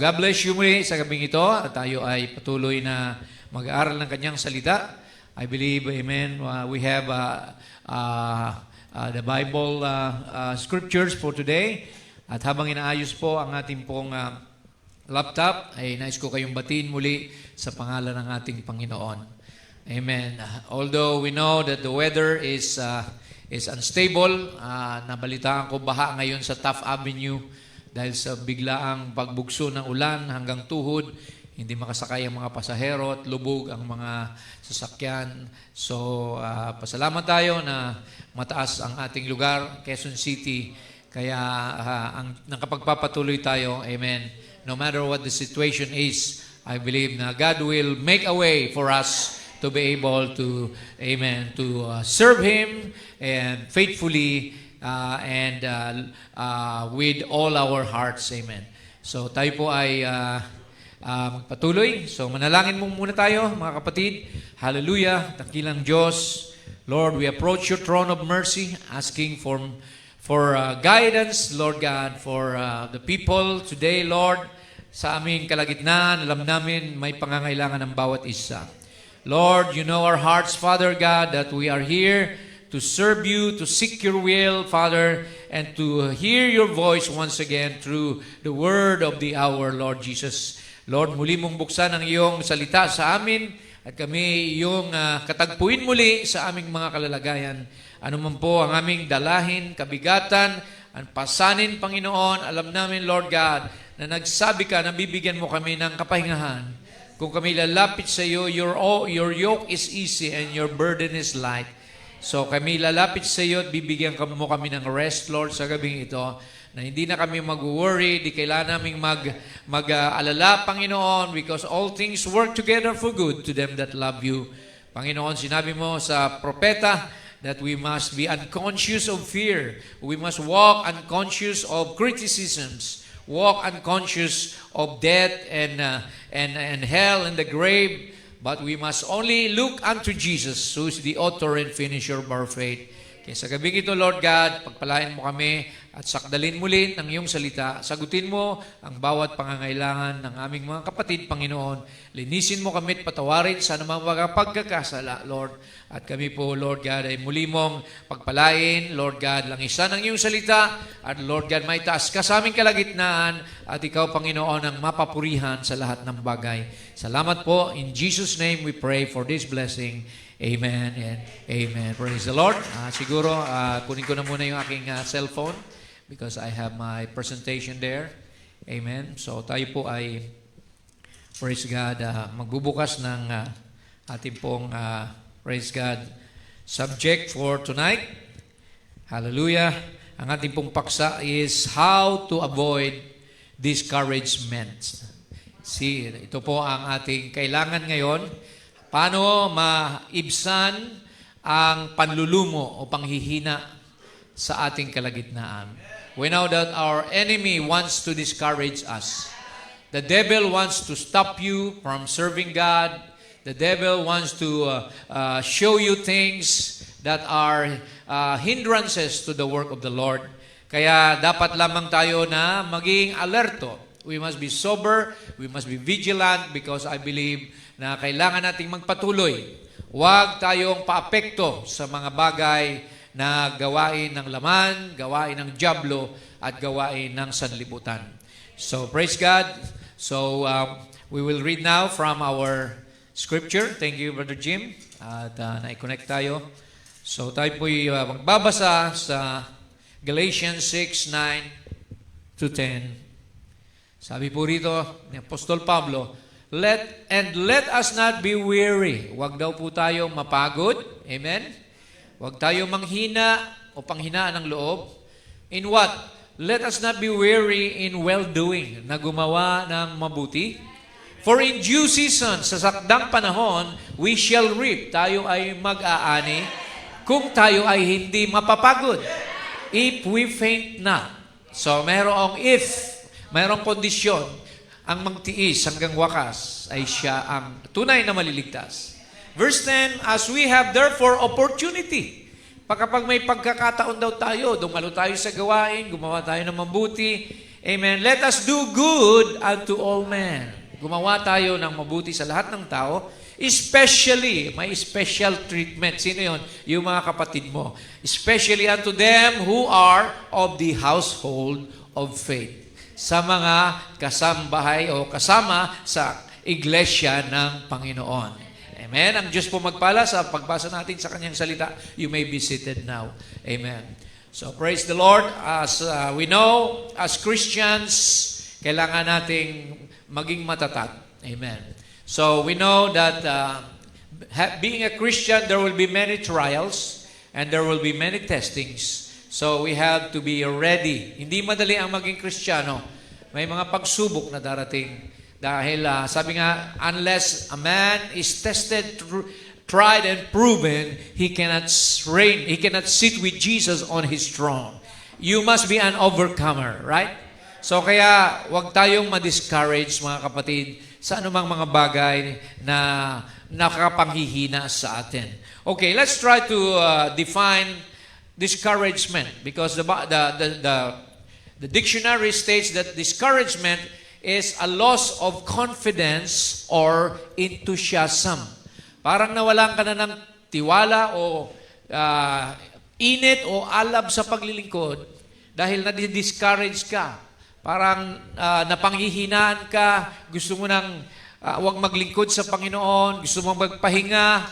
God bless you muli sa gabing ito. At tayo ay patuloy na mag-aaral ng kanyang salita. I believe, amen, we have the Bible scriptures for today. At habang inaayos po ang ating pong laptop, ay nais ko kayong batiin muli sa pangalan ng ating Panginoon. Amen. Although we know that the weather is unstable, nabalitaan ko baha ngayon sa Taft Avenue dahil sa biglaang pagbugso ng ulan hanggang tuhod, hindi makasakay ang mga pasahero at lubog ang mga sasakyan. So, pasalamat tayo na mataas ang ating lugar, Quezon City. Kaya nakapagpapatuloy tayo, amen. No matter what the situation is, I believe na God will make a way for us to be able to, amen, to serve Him and faithfully and with all our hearts, amen. So tayo po ay magpatuloy. So manalangin mo muna tayo, mga kapatid. Hallelujah, dakilang Diyos. Lord, we approach your throne of mercy, asking for guidance, Lord God, for the people today, Lord. Sa aming kalagitnaan, alam namin may pangangailangan ng bawat isa. Lord, you know our hearts, Father God, that we are here to serve you, to seek your will, Father, and to hear your voice once again through the word of the hour, Lord Jesus. Lord, muli mong buksan ang iyong salita sa amin at kami iyong katagpuin muli sa aming mga kalalagayan. Ano man po ang aming dalahin, kabigatan, ang pasanin, Panginoon, alam namin, Lord God, na nagsabi ka na bibigyan mo kami ng kapahingahan. Kung kami lalapit sa iyo, your yoke is easy and your burden is light. So kami lalapit sa iyo at bibigyan mo kami ng rest, Lord, sa gabing ito, na hindi na kami mag-worry, di kailangan naming mag-alala, Panginoon, because all things work together for good to them that love you. Panginoon, sinabi mo sa propeta that we must be unconscious of fear. We must walk unconscious of criticisms, walk unconscious of death and hell and the grave. But we must only look unto Jesus, who is the author and finisher of our faith. Kaya sa gabing ito, Lord God, pagpalain mo kami at sakdalin muli ng iyong salita. Sagutin mo ang bawat pangangailangan ng aming mga kapatid, Panginoon. Linisin mo kami at patawarin sa anumang mga pagkakasala, Lord. At kami po, Lord God, ay muli mong pagpalain, Lord God, lang isa ng iyong salita. At Lord God, may taas ka sa aming kalagitnaan at ikaw, Panginoon, ang mapapurihan sa lahat ng bagay. Salamat po. In Jesus' name we pray for this blessing. Amen and amen. Praise the Lord. Siguro, kunin ko na muna yung aking cellphone because I have my presentation there. Amen. So tayo po ay, praise God, magbubukas ng ating pong, praise God, subject for tonight. Hallelujah. Ang ating pong paksa is how to avoid discouragement. See, ito po ang ating kailangan ngayon. Paano maibsan ang panlulumo o panghihina sa ating kalagitnaan? We know that our enemy wants to discourage us. The devil wants to stop you from serving God. The devil wants to show you things that are hindrances to the work of the Lord. Kaya dapat lamang tayo na maging alerto. We must be sober, we must be vigilant because I believe na kailangan nating magpatuloy. Huwag tayong paapekto sa mga bagay na gawain ng laman, gawain ng dyablo, at gawain ng sanlibutan. So, praise God. So, we will read now from our scripture. Thank you, Brother Jim. At na-connect tayo. So, tayo po'y magbabasa sa Galatians 6:9-10. Sabi po rito ni Apostol Pablo, let us not be weary. Huwag daw po tayong mapagod. Amen? Huwag tayong manghina o panghinaan ng loob. In what? Let us not be weary in well-doing, na gumawa ng mabuti. For in due season, sa sakdang panahon, we shall reap. Tayo ay mag-aani kung tayo ay hindi mapapagod. If we faint not. So, merong kondisyon. Ang magtiis hanggang wakas ay siya ang tunay na maliligtas. Verse 10, as we have therefore opportunity. Kapag may pagkakataon daw tayo, dumalo tayo sa gawain, gumawa tayo ng mabuti, Amen. Let us do good unto all men. Gumawa tayo ng mabuti sa lahat ng tao, especially, may special treatment. Sino yun? Yung mga kapatid mo. Especially unto them who are of the household of faith. Sa mga kasambahay o kasama sa iglesia ng Panginoon. Amen. Ang Diyos po magpala sa pagbasa natin sa kanyang salita. You may be seated now. Amen. So praise the Lord. As we know, as Christians, kailangan nating maging matatag. Amen. So we know that being a Christian, there will be many trials and there will be many testings. So we have to be ready. Hindi madali ang maging Kristiyano. May mga pagsubok na darating. Dahil sabi nga, unless a man is tested, tried and proven, he cannot reign, he cannot sit with Jesus on his throne. You must be an overcomer, right? So kaya, wag tayong ma-discourage, mga kapatid, sa anumang mga bagay na nakapanghihina sa atin. Okay, let's try to define discouragement, because the dictionary states that discouragement is a loss of confidence or enthusiasm. Parang nawalan ka na ng tiwala o init o alab sa paglilingkod dahil na-discourage ka. Parang napanghihinaan ka, gusto mo nang huwag maglingkod sa Panginoon, gusto mo magpahinga.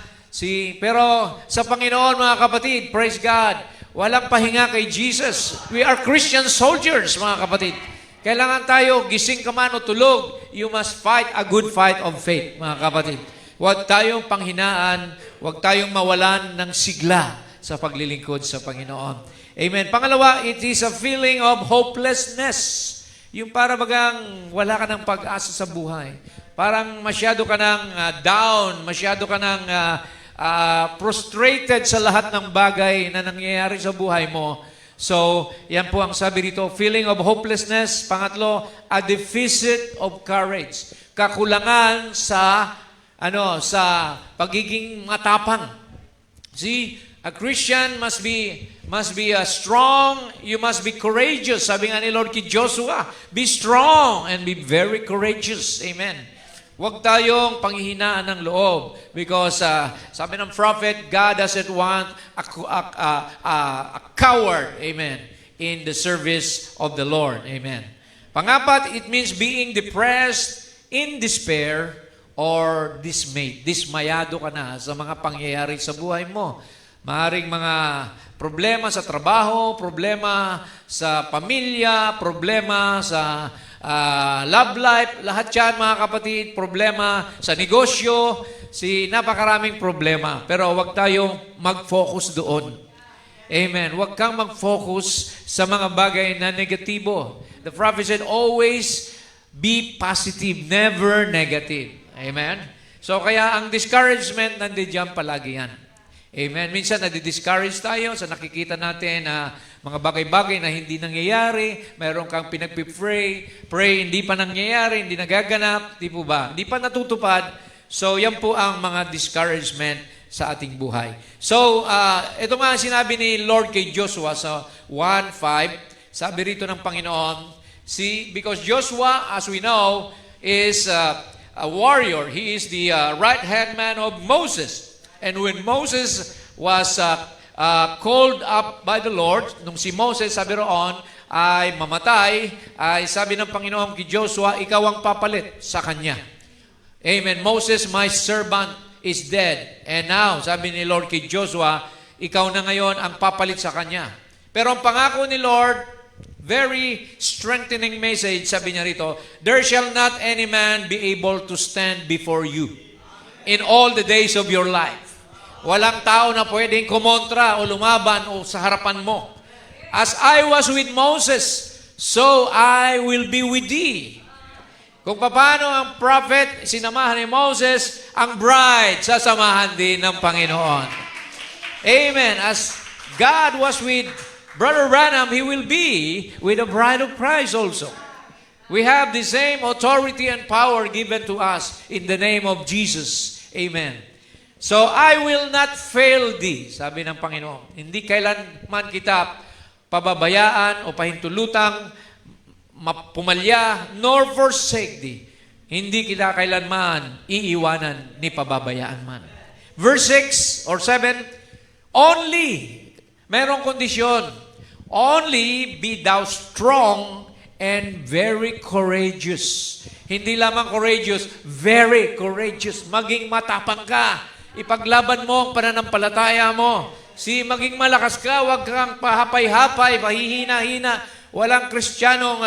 Pero sa Panginoon, mga kapatid, praise God, walang pahinga kay Jesus. We are Christian soldiers, mga kapatid. Kailangan tayo, gising ka man o tulog, you must fight a good fight of faith, mga kapatid. Huwag tayong panghinaan, huwag tayong mawalan ng sigla sa paglilingkod sa Panginoon. Amen. Pangalawa, it is a feeling of hopelessness. Yung para bagang wala ka ng pag-asa sa buhay. Parang masyado ka ng down, masyado ka ng frustrated sa lahat ng bagay na nangyayari sa buhay mo. So, yan po ang sabi dito, feeling of hopelessness. Pangatlo, a deficit of courage. Kakulangan sa pagiging matapang. See, a Christian must be strong, you must be courageous. Sabi nga ni Lord kay Joshua, be strong and be very courageous. Amen. Huwag tayong panghihinaan ng loob because sabi ng prophet, God doesn't want a coward, amen, in the service of the Lord. Amen. Pangapat, it means being depressed, in despair, or dismayed. Dismayado ka na sa mga pangyayari sa buhay mo. Maaring mga problema sa trabaho, problema sa pamilya, problema sa love life, lahat yan, mga kapatid, problema sa negosyo, napakaraming problema. Pero huwag tayong mag-focus doon. Amen. Huwag kang mag-focus sa mga bagay na negatibo. The prophet said, always be positive, never negative. Amen? So kaya ang discouragement, nandiyan palagi yan. Amen? Minsan nadi-discourage tayo sa nakikita natin na mga bagay-bagay na hindi nangyayari, mayroon kang pinagpipray, hindi pa nangyayari, hindi nagaganap, di po ba? Hindi pa natutupad. So yan po ang mga discouragement sa ating buhay. So ito nga sinabi ni Lord kay Joshua sa 1:5, sabi rito ng Panginoon, because Joshua, as we know, is a warrior. He is the right-hand man of Moses. And when Moses was called up by the Lord, nung si Moses, sabi roon, ay mamatay, ay sabi ng Panginoon kay Joshua, ikaw ang papalit sa kanya. Amen. Moses, my servant, is dead. And now, sabi ni Lord kay Joshua, ikaw na ngayon ang papalit sa kanya. Pero ang pangako ni Lord, very strengthening message, sabi niya rito, there shall not any man be able to stand before you in all the days of your life. Walang tao na pwedeng kumontra o lumaban o sa harapan mo. As I was with Moses, so I will be with thee. Kung paano ang prophet sinamahan ni Moses, ang bride sasamahan din ng Panginoon. Amen. As God was with Brother Branham, he will be with the bride of Christ also. We have the same authority and power given to us in the name of Jesus. Amen. So, I will not fail thee, sabi ng Panginoon. Hindi kailanman kita pababayaan o pahintulutang pumalya, nor forsake thee. Hindi kita kailanman iiwanan ni pababayaan man. Verse 6 or 7, only, merong kondisyon, only be thou strong and very courageous. Hindi lamang courageous, very courageous. Maging matapang ka. Ipaglaban mo ang pananampalataya mo. Maging malakas ka, huwag kang pahapay-hapay, pahihina-hina. Walang Kristiyanong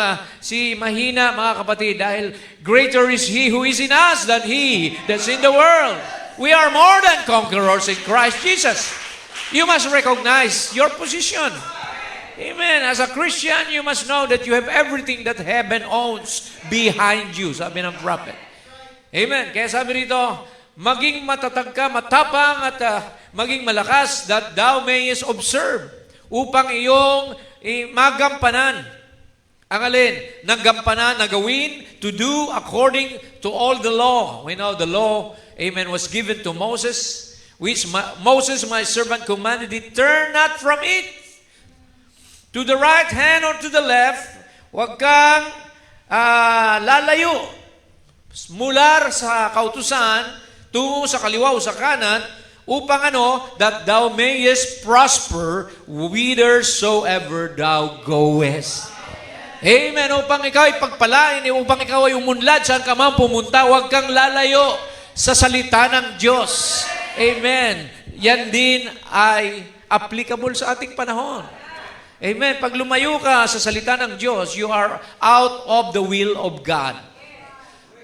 mahina, mga kapatid, dahil greater is He who is in us than he that's in the world. We are more than conquerors in Christ Jesus. You must recognize your position. Amen. As a Christian, you must know that you have everything that heaven owns behind you, sabi ng prophet. Amen. Kaya sabi rito, maging matatag ka, matapang at maging malakas, that thou mayest observe, upang iyong magampanan. Ang alin? Nagampanan, nagawin, to do according to all the law. We know the law, amen, was given to Moses, which Moses, my servant, commanded thee, turn not from it, to the right hand or to the left. Huwag kang lalayo mula sa kautusan tungo sa kaliwa o sa kanan, upang that thou mayest prosper whithersoever thou goest. Amen. Upang ikaw ay pagpalain, upang ikaw ay umunlad saan ka man pumunta, huwag kang lalayo sa salita ng Diyos. Amen. Yan din ay applicable sa ating panahon. Amen. Pag lumayo ka sa salita ng Diyos, you are out of the will of God.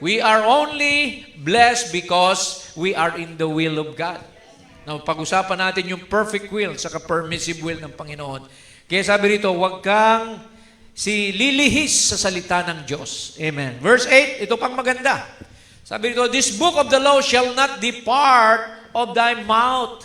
We are only blessed because we are in the will of God. Now, pag-usapan natin yung perfect will sa permissive will ng Panginoon. Kaya sabi rito, huwag kang lilihis sa salita ng Diyos. Amen. Verse 8, ito pang maganda. Sabi rito, this book of the law shall not depart of thy mouth.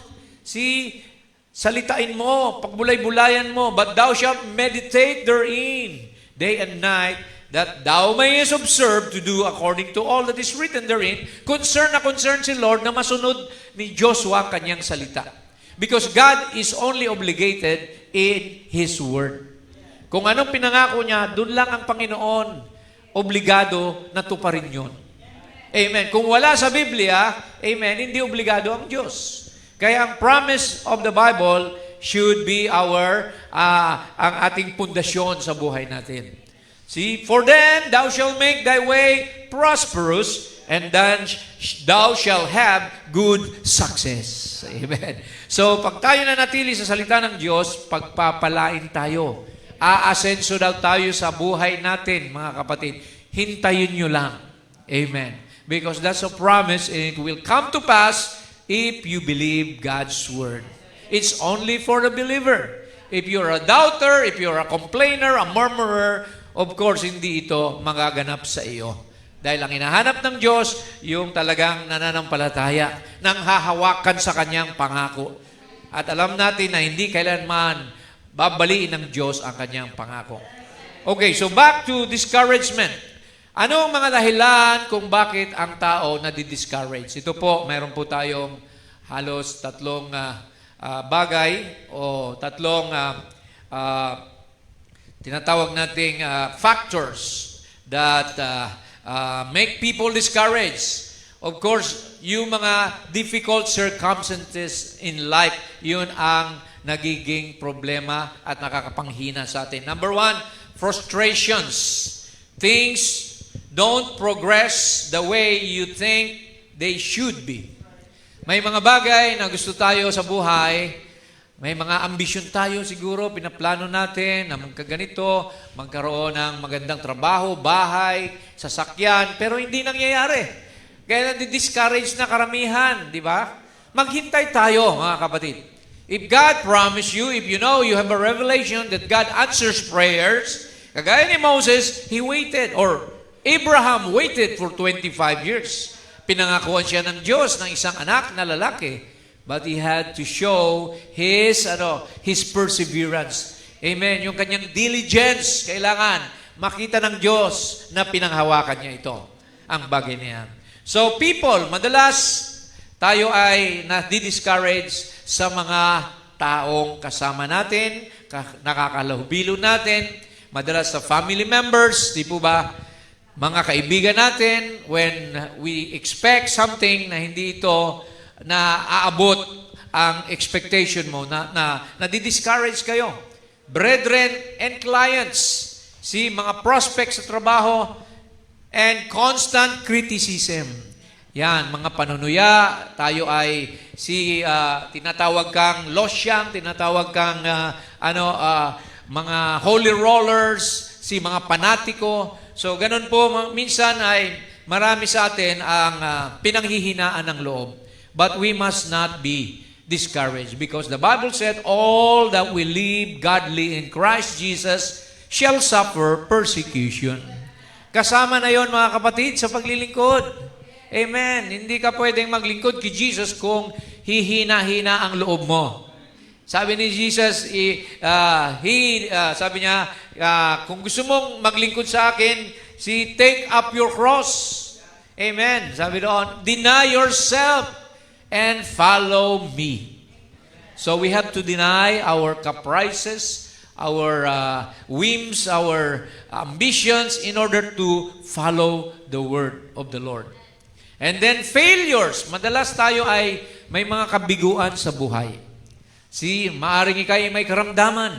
Salitain mo, pagbulay-bulayan mo, but thou shalt meditate therein day and night, that thou mayest observe to do according to all that is written therein. Concern si Lord na masunod ni Joshua kanyang salita. Because God is only obligated in His Word. Kung anong pinangako niya, doon lang ang Panginoon obligado na tuparin yun. Amen. Kung wala sa Biblia, amen, hindi obligado ang Diyos. Kaya ang promise of the Bible should be ang ating pundasyon sa buhay natin. For then thou shalt make thy way prosperous, and then thou shalt have good success. Amen. So, pag tayo nanatili sa salita ng Diyos, pagpapalain tayo. Aasenso daw tayo sa buhay natin, mga kapatid. Hintayin nyo lang. Amen. Because that's a promise, and it will come to pass if you believe God's Word. It's only for the believer. If you're a doubter, if you're a complainer, a murmurer, of course, hindi ito magaganap sa iyo. Dahil ang hinahanap ng Diyos, yung talagang nananampalataya, nang hahawakan sa kanyang pangako. At alam natin na hindi kailanman babaliin ng Diyos ang kanyang pangako. Okay, so back to discouragement. Ano ang mga dahilan kung bakit ang tao nadi-discourage? Ito po, mayroon po tayong halos tatlong bagay o tatlong tinatawag nating factors that make people discouraged. Of course, yung mga difficult circumstances in life, yun ang nagiging problema at nakakapanghina sa atin. Number 1, frustrations. Things don't progress the way you think they should be. May mga bagay na gusto tayo sa buhay, may mga ambisyon tayo siguro, pinaplano natin na magkaganito, magkaroon ng magandang trabaho, bahay, sasakyan, pero hindi nangyayari. Kaya nadi-discourage na karamihan, di ba? Maghintay tayo, mga kapatid. If God promised you, if you know you have a revelation that God answers prayers, kagaya ni Moses, he waited, or Abraham waited for 25 years. Pinangakuan siya ng Diyos ng isang anak na lalaki. But he had to show his perseverance. Amen. Yung kanyang diligence, kailangan makita ng Diyos na pinanghawakan niya ito. Ang bagay niya. So people, madalas tayo ay na-discourage sa mga taong kasama natin, nakakalahubilo natin. madalas sa family members, di po ba? Mga kaibigan natin, when we expect something na hindi ito na aabot ang expectation mo, na di-discourage kayo. Brethren and clients, mga prospects sa trabaho, and constant criticism. Yan, mga panunuya, tayo ay tinatawag kang losyang, tinatawag kang mga holy rollers, mga panatiko. So, ganun po, minsan ay marami sa atin ang pinanghihinaan ng loob. But we must not be discouraged because the Bible said, all that will live godly in Christ Jesus shall suffer persecution. Kasama na yon mga kapatid sa paglilingkod. Amen. Hindi ka pwedeng maglingkod kay Jesus kung hihina-hina ang loob mo. Sabi ni Jesus, sabi niya, kung gusto mong maglingkod sa akin, take up your cross. Amen. Sabi doon, deny yourself and follow me. So we have to deny our caprices, our whims, our ambitions in order to follow the word of the Lord. And then failures. Madalas tayo ay may mga kabiguan sa buhay. Maaring ikay may karamdaman.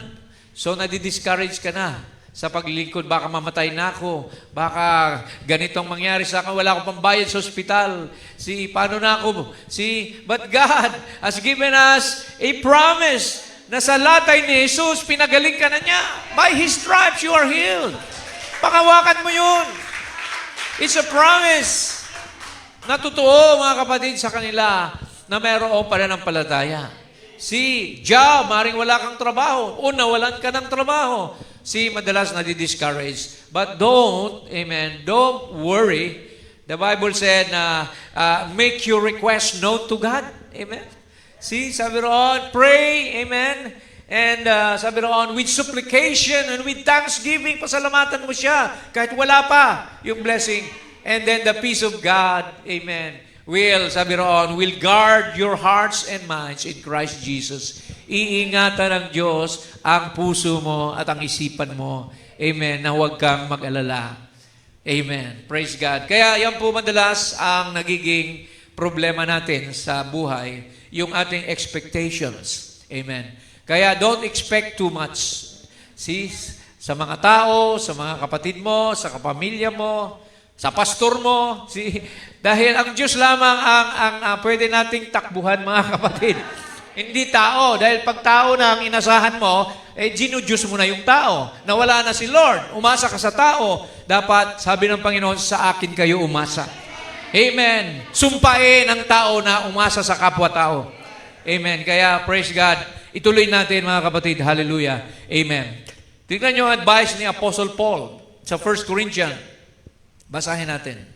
So nadi-discourage ka na sa paglilingkod. Baka mamatay na ako. Baka ganitong mangyari sa akin. Wala akong pambayad sa ospital. Paano na ako? But God has given us a promise na sa latay ni Jesus, pinagaling ka na niya. By His stripes, you are healed. Pakawakan mo yun. It's a promise. Natotoo, mga kapatid, sa kanila na mayroong pananampalataya. Maring wala kang trabaho. O nawalan ka ng trabaho. Madalas na-discourage. But don't worry. The Bible said na make your request known to God. Amen. Sabi roon, pray, amen. And sabi roon, with supplication and with thanksgiving, pasalamatan mo siya. Kahit wala pa yung blessing. And then the peace of God, amen, will guard your hearts and minds in Christ Jesus. Iingatan ng Diyos ang puso mo at ang isipan mo. Amen, na huwag kang mag-alala. Amen. Praise God. Kaya yan po madalas ang nagiging problema natin sa buhay, yung ating expectations. Amen. Kaya don't expect too much. Sa mga tao, sa mga kapatid mo, sa kapamilya mo, sa pastor mo, dahil ang Diyos lamang ang pwede nating takbuhan, mga kapatid. Hindi tao. Dahil pag tao na ang inasahan mo, ginudyos mo na yung tao. Nawala na si Lord. Umasa ka sa tao. Dapat, sabi ng Panginoon, sa akin kayo umasa. Amen. Sumpain ang tao na umasa sa kapwa-tao. Amen. Kaya, praise God. Ituloy natin, mga kapatid. Hallelujah. Amen. Tingnan niyo ang advice ni Apostle Paul sa 1 Corinthians. Basahin natin.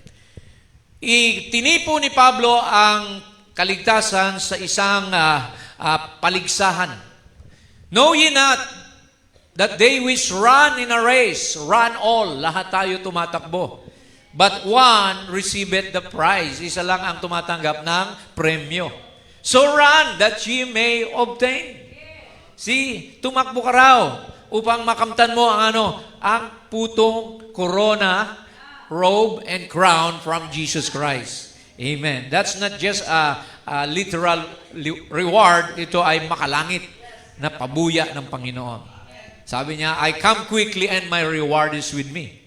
Tinipo ni Pablo ang kaligtasan sa isang paligsahan. Know ye not that they which run in a race, run all, lahat tayo tumatakbo. But one receiveth the prize. Isa lang ang tumatanggap ng premyo. So run that ye may obtain. Tumakbo ka raw upang makamtan mo ang putong korona, robe, and crown from Jesus Christ. Amen. That's not just a literal reward. Ito ay makalangit na pabuya ng Panginoon. Sabi niya, I come quickly and my reward is with me.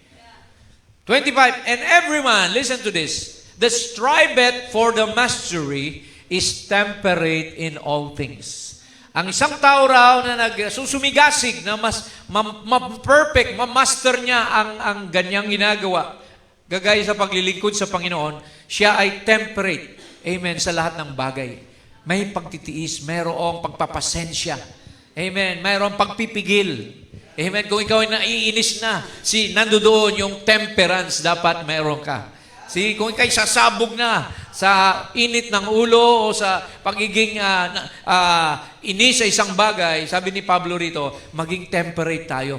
25, and every man, listen to this, that striveth for the mastery is temperate in all things. Ang isang tao raw na nagsusumigasig na mas ma-perfect, ma-master niya ang ganyang ginagawa, gagaya sa paglilingkod sa Panginoon, siya ay temperate. Amen. Sa lahat ng bagay. May pagtitiis, mayroong pagpapasensya. Amen. Mayroong pagpipigil. Amen. Kung ikaw ay naiinis na, nandoon yung temperance, dapat mayroon ka. Kung ikaw'y sasabog na sa init ng ulo o sa pagiging inis sa isang bagay, sabi ni Pablo rito, maging temperate tayo.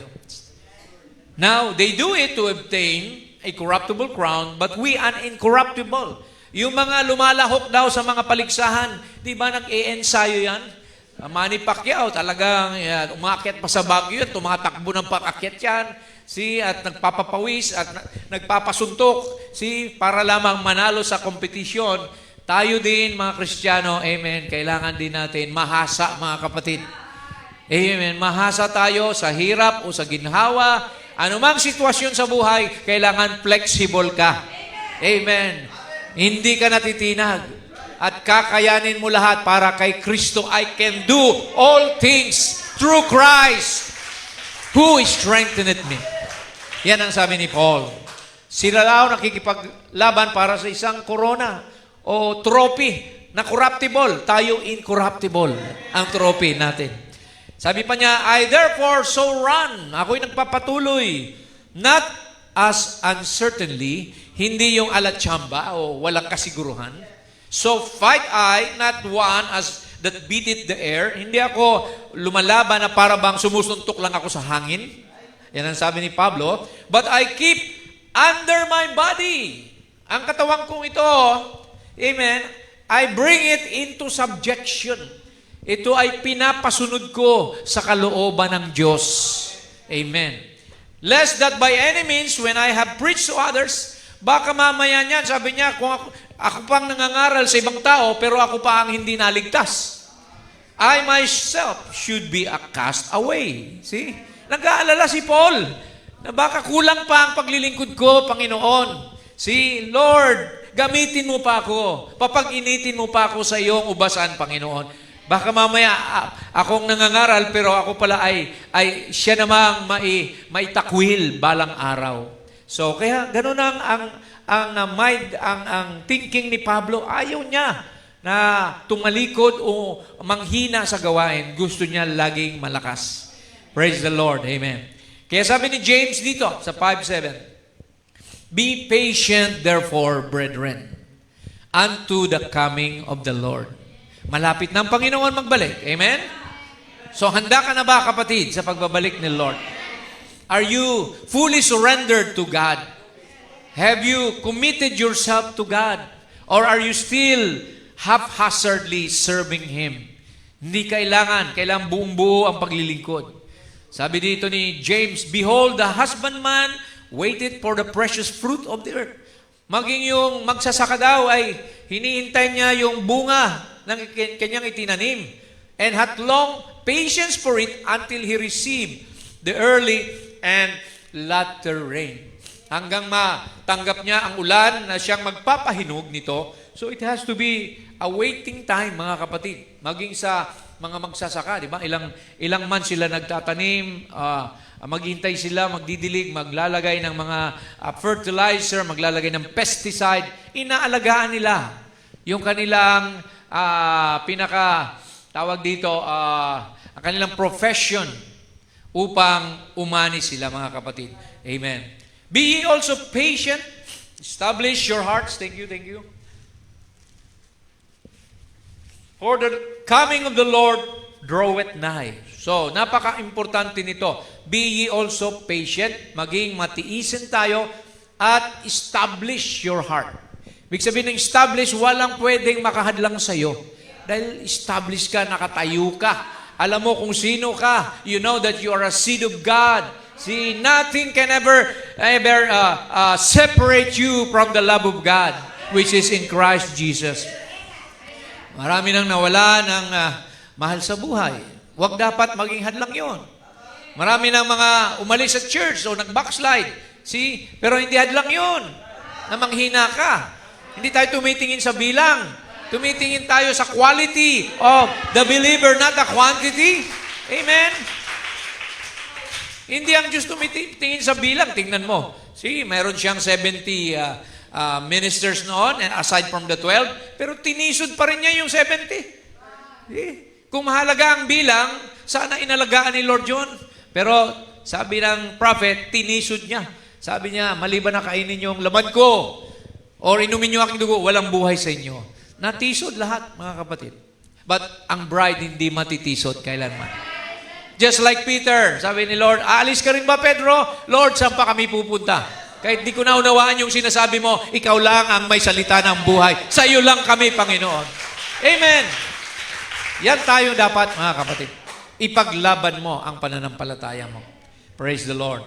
Now, they do it to obtain a corruptible crown, but we an incorruptible. Yung mga lumalahok daw sa mga paligsahan, di ba nag-e-ensayo yan? Manny Pacquiao, talagang umakyat pa sa Baguio yan, tumatakbo ng pag-akyat yan. At nagpapapawis at nagpapasuntok para lamang manalo sa kompetisyon. Tayo din, mga Kristiyano, amen, kailangan din natin mahasa, mga kapatid. Amen, mahasa tayo sa hirap o sa ginhawa. Anumang sitwasyon sa buhay, kailangan flexible ka. Amen. Hindi ka natitinag. At kakayanin mo lahat para kay Kristo. I can do all things through Christ who strengthened me. Yan ang sabi ni Paul. Sila daw nakikipaglaban para sa isang corona o trophy na corruptible. Tayo incorruptible ang trophy natin. Sabi pa niya, I therefore so run. Ako'y nagpapatuloy. Not as uncertainly, hindi yung alatsamba o walang kasiguruhan. So fight I, not one as that beateth the air. Hindi ako lumalaban na para bang sumusuntok lang ako sa hangin. Yan ang sabi ni Pablo. But I keep under my body. Ang katawan kong ito, amen, I bring it into subjection. Ito ay pinapasunod ko sa kalooban ng Diyos. Amen. Lest that by any means, when I have preached to others, baka mamaya niyan, sabi niya, kung ako pang nangangaral sa ibang tao, pero ako pa ang hindi naligtas. I myself should be a cast away. See? Nag-aalala si Paul na baka kulang pa ang paglilingkod ko, Panginoon. See, Lord, gamitin mo pa ako. Papag-initin mo pa ako sa iyong ubasan, Panginoon. Baka mamaya akong nangangaral, pero ako pala ay siya namang maitakwil balang araw. So, kaya ganun ang mind, ang thinking ni Pablo, ayaw niya na tumalikod o manghina sa gawain. Gusto niya laging malakas. Praise the Lord. Amen. Kaya sabi ni James dito sa 5:7, be patient therefore, brethren, unto the coming of the Lord. Malapit na ang Panginoon magbalik. Amen? So, handa ka na ba, kapatid, sa pagbabalik ni Lord? Are you fully surrendered to God? Have you committed yourself to God? Or are you still haphazardly serving Him? Hindi kailangan buong buo ang paglilingkod. Sabi dito ni James, behold, the husbandman waited for the precious fruit of the earth. Maging yung magsasaka daw ay hinihintay niya yung bunga ng kanyang itinanim, and had long patience for it until he received the early and latter rain. Hanggang matanggap niya ang ulan na siyang magpapahinog nito. So it has to be a waiting time, mga kapatid. Maging sa mga magsasaka, di ba? Ilang months sila nagtatanim, maghintay sila, magdidilig, maglalagay ng mga fertilizer, maglalagay ng pesticide. Inaalagaan nila yung kanilang ang kanilang profession upang umani sila, mga kapatid. Amen. Be ye also patient. Establish your hearts. Thank you. For the coming of the Lord draweth nigh. So, napaka-importante nito. Be ye also patient. Maging matiisin tayo at establish your heart. Ibig sabihin ng establish, walang pwedeng makahadlang sa'yo. Dahil establish ka, nakatayo ka. Alam mo kung sino ka. You know that you are a seed of God. See, nothing can ever separate you from the love of God, which is in Christ Jesus. Marami nang nawala ng mahal sa buhay. Huwag dapat maging hadlang yon. Marami nang mga umalis sa church o nag-backslide. See, pero hindi hadlang yon na manghina ka. Hindi tayo tumitingin sa bilang. Tumitingin tayo sa quality of the believer, not the quantity. Amen? Hindi ang Diyos tumitingin sa bilang. Tingnan mo. See, mayroon siyang 70 ministers noon, and aside from the 12, pero tinisod pa rin niya yung 70. See? Kung mahalaga ang bilang, sana inalagaan ni Lord yun. Pero sabi ng prophet, tinisod niya. Sabi niya, maliban na kainin niyo ang laman ko, or inumin niyo aking dugo, walang buhay sa inyo. Natisod lahat, mga kapatid. But ang bride hindi matitisod kailanman. Just like Peter, sabi ni Lord, aalis ka rin ba, Pedro? Lord, saan pa kami pupunta? Kahit di ko naunawaan yung sinasabi mo, ikaw lang ang may salita ng buhay. Sa iyo lang kami, Panginoon. Amen. Yan tayo dapat, mga kapatid. Ipaglaban mo ang pananampalataya mo. Praise the Lord.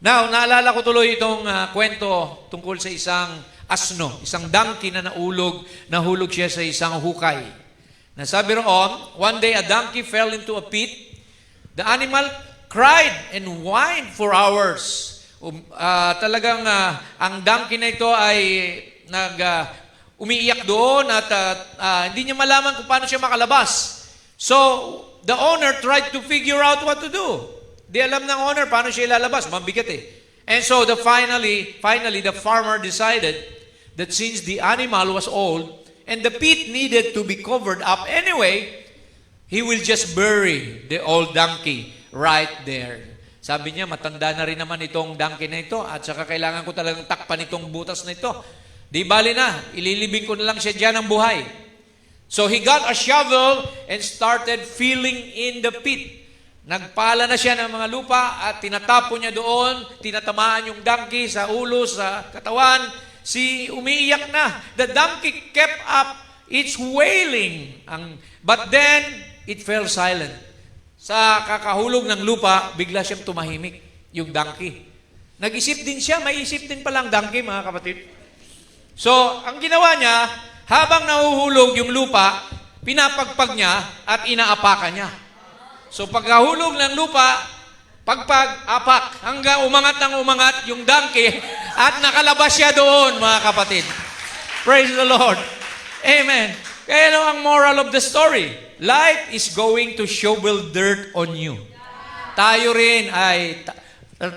Now, naalala ko tuloy itong kwento tungkol sa isang asno, isang donkey na nahulog siya sa isang hukay. Nasabi roon, one day a donkey fell into a pit. The animal cried and whined for hours. Talagang ang donkey na ito ay umiiyak doon at hindi niya malaman kung paano siya makalabas. So, the owner tried to figure out what to do. Di alam ng owner paano siya ilalabas. Mabigat eh. And so, finally, the farmer decided that since the animal was old and the pit needed to be covered up anyway, he will just bury the old donkey right there. Sabi niya, matanda na rin naman itong donkey na ito at saka kailangan ko talagang takpan itong butas na ito. Di bali na, ililibing ko na lang siya dyan ng buhay. So he got a shovel and started filling in the pit. Nagpala na siya ng mga lupa at tinatapon niya doon, tinatamaan yung donkey sa ulo, sa katawan. Umiiyak na. The donkey kept up its wailing. But then, it fell silent. Sa kakahulog ng lupa, bigla siyang tumahimik, yung donkey. Nag-isip din siya, may isip din palang donkey, mga kapatid. So, ang ginawa niya, habang nahuhulog yung lupa, pinapagpag niya at inaapakan niya. So, pagkahulog ng lupa, pagpag-apak, hanggang umangat ng umangat yung donkey at nakalabas siya doon, mga kapatid. Praise the Lord. Amen. Kaya ang moral of the story, life is going to shovel dirt on you. Tayo rin ay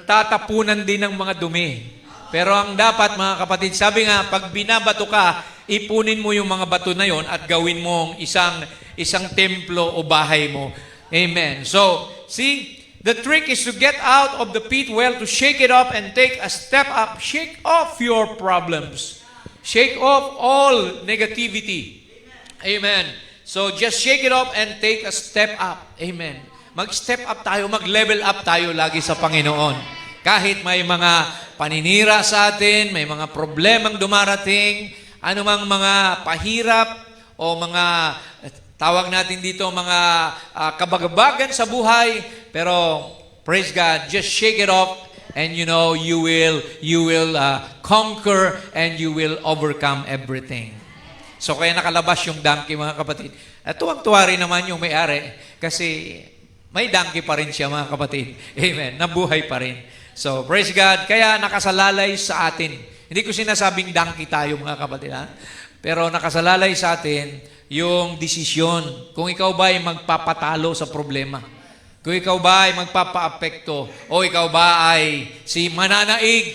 tatapunan din ng mga dumi. Pero ang dapat, mga kapatid, sabi nga, pag binabato ka, ipunin mo yung mga bato na yon at gawin mong isang templo o bahay mo. Amen. So, see, the trick is to get out of the pit well, to shake it up and take a step up. Shake off your problems. Shake off all negativity. Amen. So, just shake it up and take a step up. Amen. Mag-step up tayo, mag-level up tayo lagi sa Panginoon. Kahit may mga paninira sa atin, may mga problemang dumarating, anumang mga pahirap o mga, tawag natin dito, mga kabagabagan sa buhay, pero praise God, just shake it off and you will conquer and you will overcome everything. So kaya nakalabas yung donkey, mga kapatid. At tuwang-tuwa rin naman yung may-ari kasi may donkey pa rin siya, mga kapatid. Amen. Nabuhay pa rin. So praise God. Kaya nakasalalay sa atin. Hindi ko sinasabing donkey tayo, mga kapatid. Ha? Pero nakasalalay sa atin yung desisyon. Kung ikaw ba ay magpapatalo sa problema. Kung ikaw ba ay magpapa-apekto. O ikaw ba ay mananaig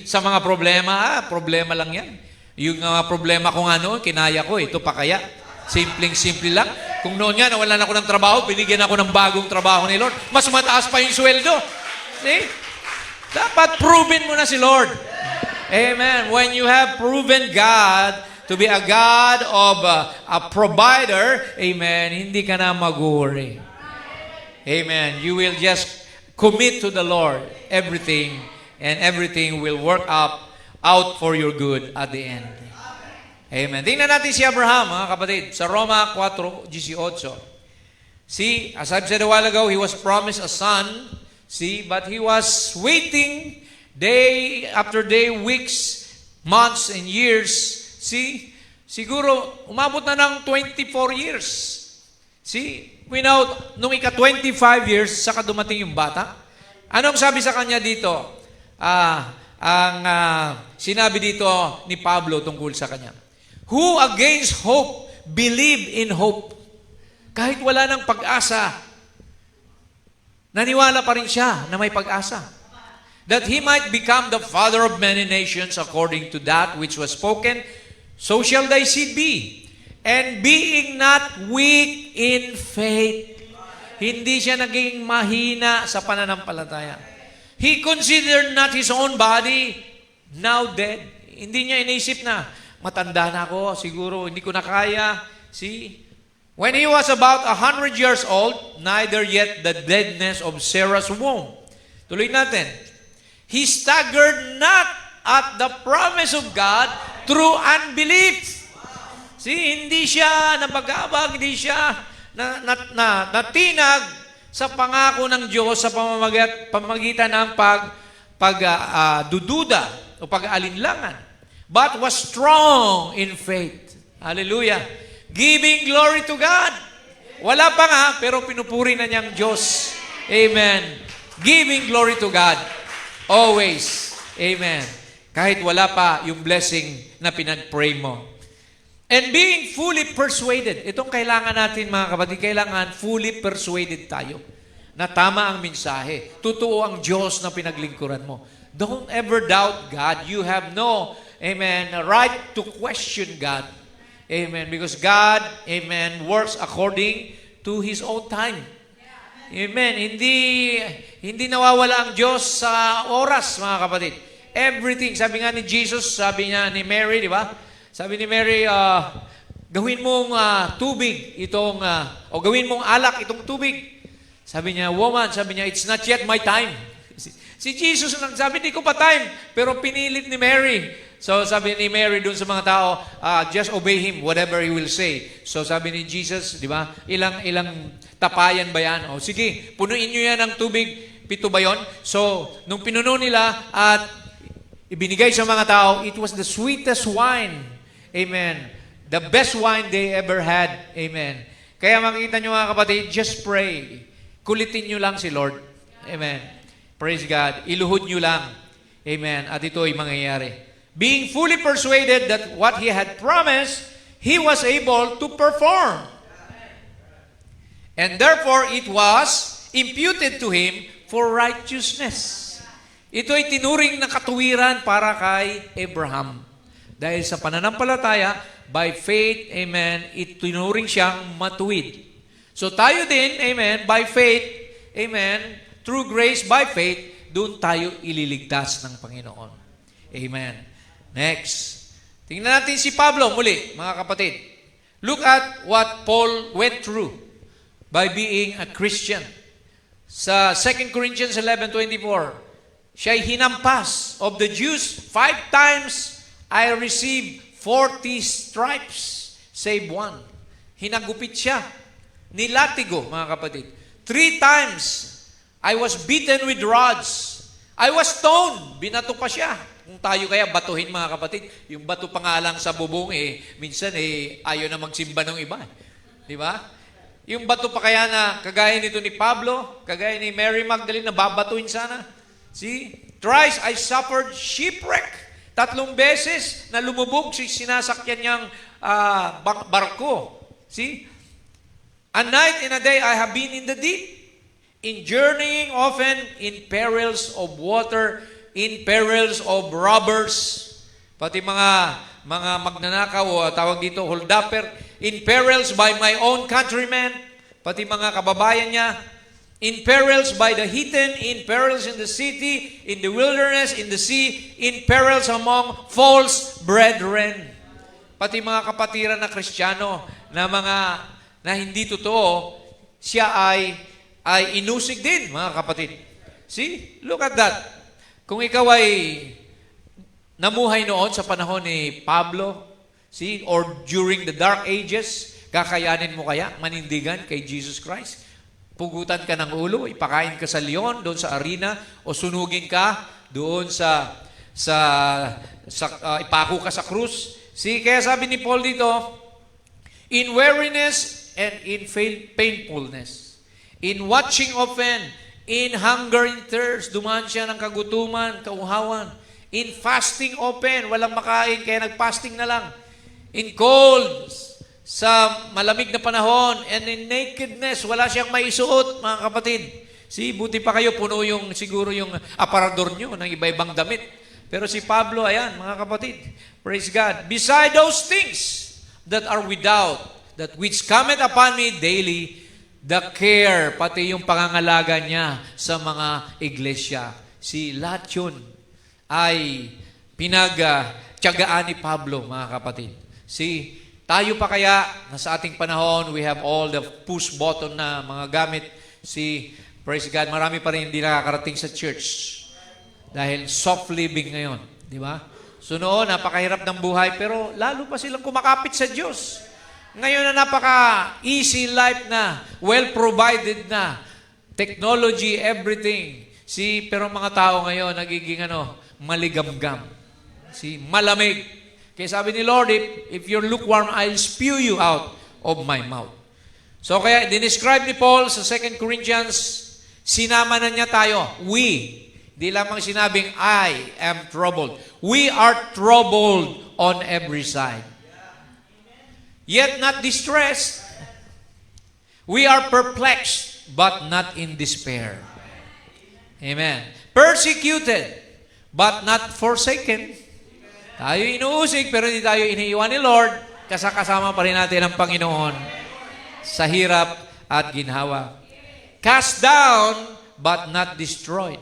sa mga problema. Problema lang yan. Yung problema ko nga noon, kinaya ko, ito pa kaya. Simpleng-simple lang. Kung noon nga, nawalan ako ng trabaho, binigyan ako ng bagong trabaho ni Lord. Mas mataas pa yung sweldo. See? Dapat proven mo na si Lord. Amen. When you have proven God to be a God of a provider, amen, hindi ka na mag-worry. Amen. You will just commit to the Lord everything, and everything will work out for your good at the end. Amen. Tingnan natin si Abraham, mga kapatid, sa Roma 4:18. See, as I've said a while ago, he was promised a son, but he was waiting day after day, weeks, months, and years. Siguro, umabot na ng 24 years. Nung ika-25 years, saka dumating yung bata. Anong sabi sa kanya dito? Sinabi dito ni Pablo tungkol sa kanya. Who against hope believe in hope? Kahit wala ng pag-asa, naniwala pa rin siya na may pag-asa. That he might become the father of many nations according to that which was spoken, so shall thy seed be. And being not weak in faith, hindi siya naging mahina sa pananampalataya. He considered not his own body now dead. Hindi niya inisip na, matanda na ako, siguro hindi ko na kaya. When he was about 100 years old, neither yet the deadness of Sarah's womb. Tuloy natin. He staggered not at the promise of God through unbelief. Hindi siya nabagabag, hindi siya natinag sa pangako ng Diyos sa pamamagitan ng pagdududa o pag-aalinlangan. But was strong in faith. Hallelujah. Giving glory to God. Wala pa nga, pero pinupuri na niyang Diyos. Amen. Giving glory to God. Always. Amen. Kahit wala pa yung blessing na pinag-pray mo. And being fully persuaded. Itong kailangan natin, mga kapatid, kailangan fully persuaded tayo na tama ang mensahe. Totoo ang Diyos na pinaglingkuran mo. Don't ever doubt God. You have no, amen, right to question God. Amen. Because God, amen, works according to His own time. Amen. Hindi nawawala ang Diyos sa oras, mga kapatid. Everything. Sabi nga ni Jesus, sabi niya ni Mary, di ba? Sabi ni Mary, gawin mong tubig itong, o gawin mong alak itong tubig. Sabi niya, woman, sabi niya, it's not yet my time. Si Jesus nang sabi, di ko pa time. Pero pinilit ni Mary. So sabi ni Mary dun sa mga tao, just obey Him, whatever He will say. So sabi ni Jesus, di ba, ilang tapayan ba yan? O sige, punuin nyo yan ng tubig, 7 ba yun? So, nung pinuno nila at ibinigay sa mga tao, it was the sweetest wine. Amen. The best wine they ever had. Amen. Kaya makikita nyo mga kapatid, just pray. Kulitin nyo lang si Lord. Amen. Praise God. Iluhod nyo lang. Amen. At ito ay mangyayari. Being fully persuaded that what He had promised, He was able to perform. And therefore, it was imputed to Him for righteousness. Ito ay tinuring na katuwiran para kay Abraham. Dahil sa pananampalataya, by faith, amen, itinuring siyang matuwid. So tayo din, amen, by faith, amen, through grace, by faith, doon tayo ililigtas ng Panginoon. Amen. Next. Tingnan natin si Pablo muli, mga kapatid. Look at what Paul went through by being a Christian. Sa 2 Corinthians 11:24, siya'y hinampas of the Jews 5 times I received 40 stripes, save one. Hinagupit siya. Nilatigo, mga kapatid. 3 times, I was beaten with rods. I was stoned. Binato pa siya. Kung tayo kaya batuhin, mga kapatid, yung bato pa nga lang sa bubong, minsan, ayaw na magsimba ng iba. Di ba? Yung bato pa kaya na, kagaya nito ni Pablo, kagaya ni Mary Magdalene, na babatuhin sana. See? Thrice I suffered shipwreck. 3 beses na lumubog si sinasakyan niyang barko. See? A night and a day I have been in the deep, in journeying often, in perils of water, in perils of robbers, pati mga magnanakaw o tawag dito, holdupper, in perils by my own countrymen, pati mga kababayan niya, in perils by the heathen, in perils in the city, in the wilderness, in the sea, in perils among false brethren. Pati mga kapatiran na Kristiyano na hindi totoo, siya ay inusig din, mga kapatid. See? Look at that. Kung ikaw ay namuhay noon sa panahon ni Pablo, see, or during the dark ages, kakayanin mo kaya manindigan kay Jesus Christ? Pugutan ka ng ulo, ipakain ka sa leon doon sa arena, o sunugin ka doon ipako ka sa krus. See, kaya sabi ni Paul dito, in weariness and in painfulness, in watching often, in hunger and thirst, dumaan siya ng kagutuman, kauhawan, in fasting open, walang makain, kaya nag-fasting na lang, in cold, sa malamig na panahon, and in nakedness, wala siyang maisuot, mga kapatid. See, buti pa kayo, puno siguro yung aparador nyo ng iba-ibang damit. Pero si Pablo, ayan, mga kapatid, praise God. Beside those things that are without, that which cometh upon me daily, the care, pati yung pangangalaga niya sa mga iglesia. Si lahat yun ay pinagtiyagaan ni Pablo, mga kapatid. See, tayo pa kaya, na sa ating panahon, we have all the push button na mga gamit. See, praise God, marami pa rin hindi nakakarating sa church. Dahil soft living ngayon. Di ba? So noon, napakahirap ng buhay, pero lalo pa silang kumakapit sa Diyos. Ngayon na napaka-easy life na, well-provided na, technology, everything. Pero mga tao ngayon, nagiging maligamgam. Malamig. Kaya sabi ni Lord, if you're lukewarm, I'll spew you out of my mouth. So kaya, dinescribe ni Paul sa 2 Corinthians, sinama na niya tayo. We. Di lamang sinabing, I am troubled. We are troubled on every side. Yet not distressed. We are perplexed, but not in despair. Amen. Persecuted, but not forsaken. Tayo inuusig, pero hindi tayo iniiwan ni Lord. Kasama pa rin natin ang Panginoon sa hirap at ginhawa. Cast down, but not destroyed.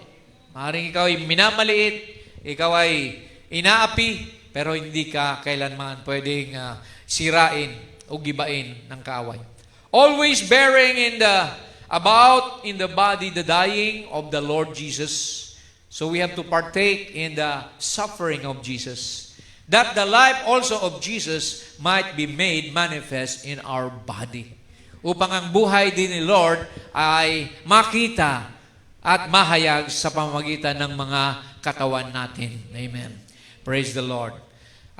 Maaaring ikaw ay minamaliit, ikaw ay inaapi, pero hindi ka kailanman pwedeng sirain o gibain ng kaaway. Always bearing in the body the dying of the Lord Jesus. So we have to partake in the suffering of Jesus, that the life also of Jesus might be made manifest in our body. Upang ang buhay din ni Lord ay makita at mahayag sa pamamagitan ng mga katawan natin. Amen. Praise the Lord.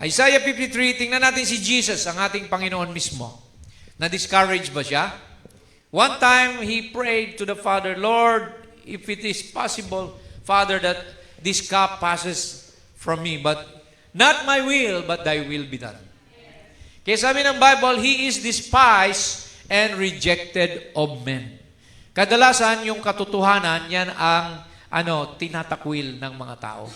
Isaiah 53, tingnan natin si Jesus, ang ating Panginoon mismo. Na-discourage ba siya? One time, He prayed to the Father, Lord, if it is possible, Father, that this cup passes from me, but not my will, but Thy will be done. Kaya sabi ng Bible, He is despised and rejected of men. Kadalasan, yung katotohanan, yan ang tinatakwil ng mga tao.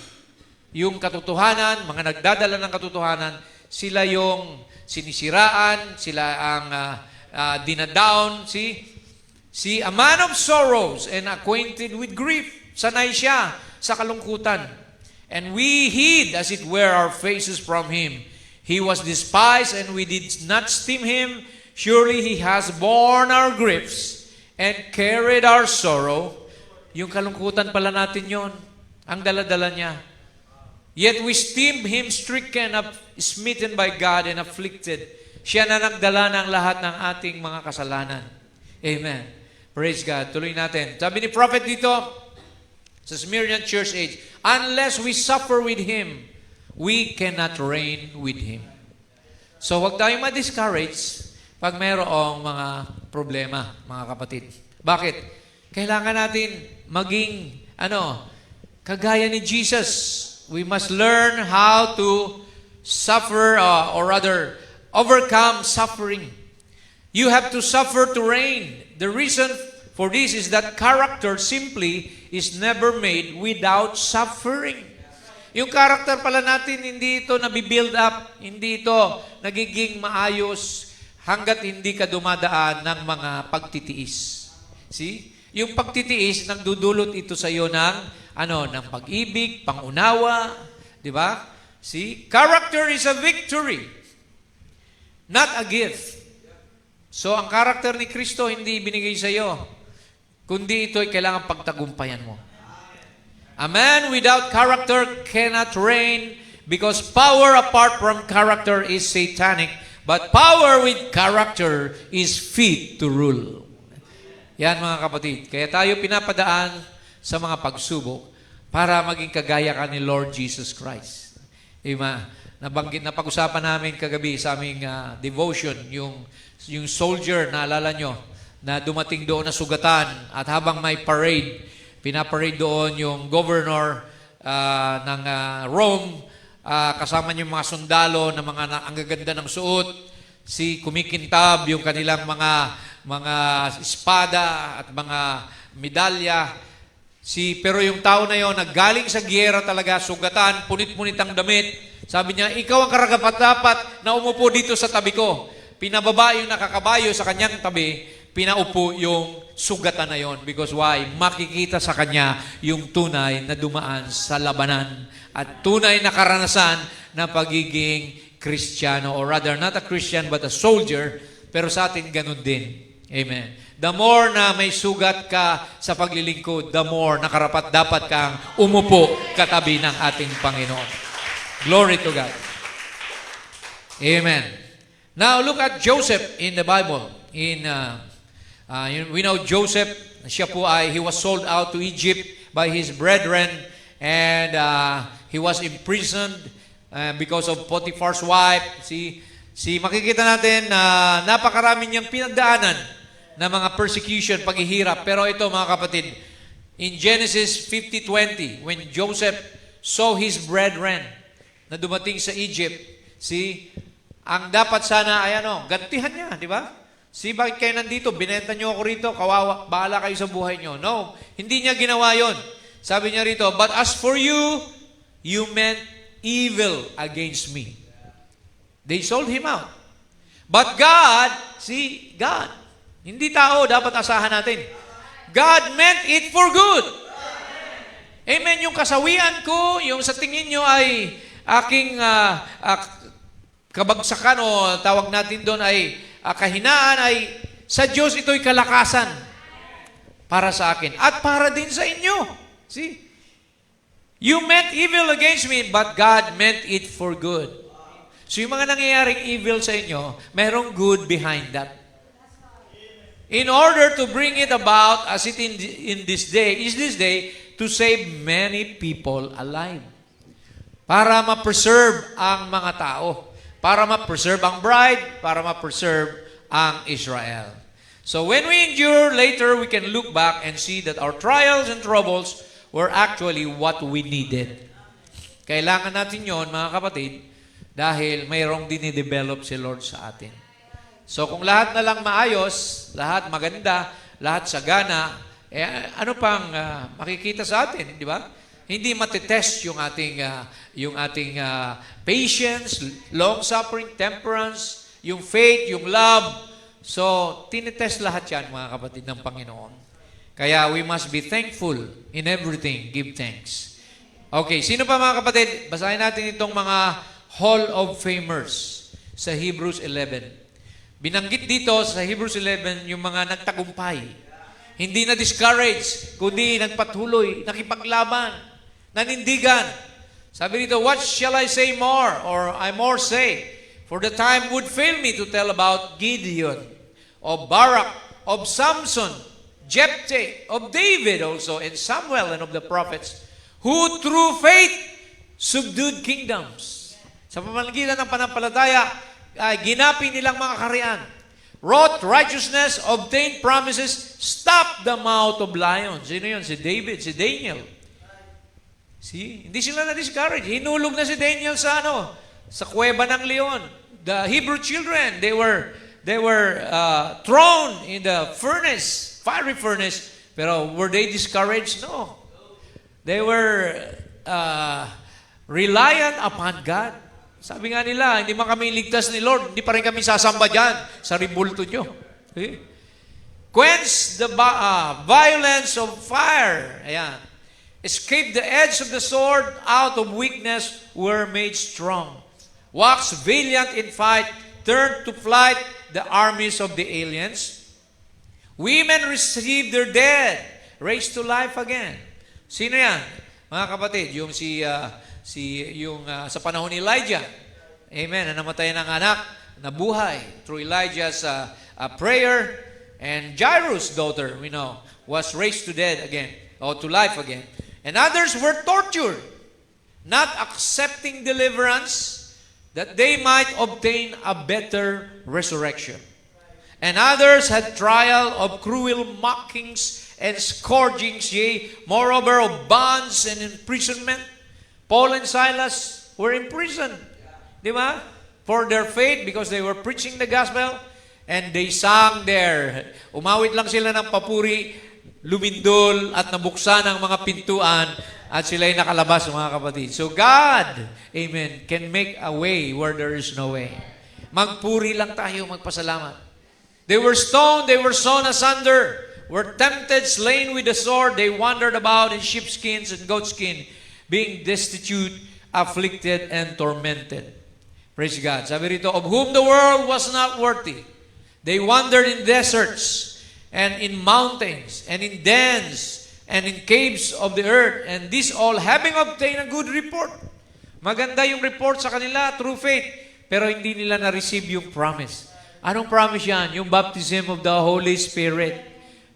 Yung katotohanan, mga nagdadala ng katotohanan, sila yung sinisiraan, sila ang dinadown. See, a man of sorrows and acquainted with grief. Sanay siya sa kalungkutan. And we hid, as it were, our faces from Him. He was despised and we did not esteem Him. Surely He has borne our griefs and carried our sorrow. Yung kalungkutan pala natin yon, ang dala-dala niya. Yet we esteemed Him stricken, smitten by God, and afflicted. Siya na nagdala ng lahat ng ating mga kasalanan. Amen. Praise God. Tuloy natin. Sabi ni prophet dito, sa Smyrna Church Age, unless we suffer with Him, we cannot reign with Him. So huwag tayong ma-discourage pag mayroong mga problema, mga kapatid. Bakit? Kailangan natin maging, kagaya ni Jesus. We must learn how to suffer, or rather, overcome suffering. You have to suffer to reign. The reason for this is that character simply is never made without suffering. Yung character pala natin, hindi ito nabibuild up, hindi ito nagiging maayos hanggat hindi ka dumadaan ng mga pagtitiis. See? Yung pagtitiis, nagdudulot ito sa iyo ng pag-ibig, pangunawa, di ba? See? Character is a victory, not a gift. So, ang character ni Kristo hindi binigay sa iyo, kundi ito ay kailangan pagtagumpayan mo. A man without character cannot reign because power apart from character is satanic, but power with character is fit to rule. Yan mga kapatid. Kaya tayo pinapadaan sa mga pagsubok para maging kagaya ka ni Lord Jesus Christ. Napag-usapan namin kagabi sa aming devotion, yung soldier, naalala nyo, na dumating doon na sugatan at habang may parade, pinaparade doon yung governor ng Rome, kasama niyo mga sundalo na ang gaganda ng suot, kumikintab yung kanilang mga espada at mga medalya. Pero yung tao na yon, naggaling sa giyera talaga, sugatan, punit-punit ang damit. Sabi niya, ikaw ang karapat-dapat na umupo dito sa tabi ko. Pinababa yung nakakabayo sa kanyang tabi, pinaupo yung sugatan na yon. Because why? Makikita sa kanya yung tunay na dumaan sa labanan at tunay na karanasan na pagiging Kristiyano, or rather, not a Christian but a soldier, pero sa atin ganun din. Amen. The more na may sugat ka sa paglilingkod, the more nakarapat dapat kang umupo katabi ng ating Panginoon. Glory to God. Amen. Now look at Joseph in the Bible. We know Joseph, he was sold out to Egypt by his brethren, and he was imprisoned because of Potiphar's wife. Makikita natin na napakarami niyang pinagdaanan na mga persecution, paghihirap. Pero ito mga kapatid, in Genesis 50:20, when Joseph saw his brethren na dumating sa Egypt, ang dapat sana ay gantihan niya, di ba? Bakit kayo nandito? Binenta niyo ako rito, kawawa, bahala kayo sa buhay niyo. No, hindi niya ginawa yon. Sabi niya rito, but as for you, you meant evil against me. They sold him out. But God, God, hindi tao, dapat asahan natin. God meant it for good. Amen. Yung kasawian ko, yung sa tingin nyo ay aking kabagsakan o tawag natin doon ay kahinaan, ay sa Diyos ito'y kalakasan para sa akin at para din sa inyo. You meant evil against me, but God meant it for good. So yung mga nangyayaring evil sa inyo, merong good behind that. In order to bring it about as it in this day, to save many people alive. Para ma-preserve ang mga tao. Para ma-preserve ang bride, para ma-preserve ang Israel. So when we endure, later we can look back and see that our trials and troubles were actually what we needed. Kailangan natin yon mga kapatid, dahil mayroong dinidevelop si Lord sa atin. So kung lahat na lang maayos, lahat maganda, lahat sagana, ano pang makikita sa atin, di ba? Hindi matitest yung ating patience, long-suffering, temperance, yung faith, yung love. So, tinitest lahat yan, mga kapatid ng Panginoon. Kaya we must be thankful in everything. Give thanks. Okay, sino pa mga kapatid? Basahin natin itong mga Hall of Famers sa Hebrews 11. Binanggit dito sa Hebrews 11 yung mga nagtagumpay. Hindi na discouraged, kundi nagpatuloy, nakipaglaban, nanindigan. Sabi dito, what shall I say more? Or I more say? For the time would fail me to tell about Gideon, of Barak, of Samson, Jephthah, of David also, and Samuel, and of the prophets, who through faith subdued kingdoms. Sa pamamagitan ng panampalataya, ginapin nilang mga kaharian. Wrought righteousness, obtained promises, stopped the mouth of lions. Sino yun? Si David, si Daniel. Hindi sila na-discourage. Hinulog na si Daniel sa kuweba ng leon. The Hebrew children, they were thrown in the furnace, fiery furnace. Pero were they discouraged? No. They were reliant upon God. Sabi nga nila, hindi man kami ligtas ni Lord, hindi pa rin kami sasamba dyan sa ribulto nyo. Okay? Quench the violence of fire. Ayan. Escape the edge of the sword, out of weakness were made strong. Wax valiant in fight, turned to flight the armies of the aliens. Women received their dead, raised to life again. Sino yan? Mga kapatid, sa panahon ni Elijah. Amen. Na namatay ng anak, nabuhay through Elijah's prayer. And Jairus' daughter, we know, was raised to dead again, or to life again. And others were tortured, not accepting deliverance, that they might obtain a better resurrection. And others had trial of cruel mockings and scourgings, yea, moreover of bonds and imprisonment. Paul and Silas were imprisoned, di ba? For their faith, because they were preaching the gospel, and they sang there. Umawit lang sila ng papuri, lumindol at nabuksan ang mga pintuan at sila'y nakalabas, mga kapatid. So God, amen, can make a way where there is no way. Magpuri lang tayo, magpasalamat. They were stoned, they were sawn asunder, were tempted, slain with the sword. They wandered about in sheepskins and goatskin, being destitute, afflicted, and tormented. Praise God. Sabi rito, of whom the world was not worthy. They wandered in deserts, and in mountains, and in dens, and in caves of the earth, and this all having obtained a good report, Maganda yung report sa kanila through faith, pero hindi nila na-receive yung promise. Anong promise yan? Yung baptism of the Holy Spirit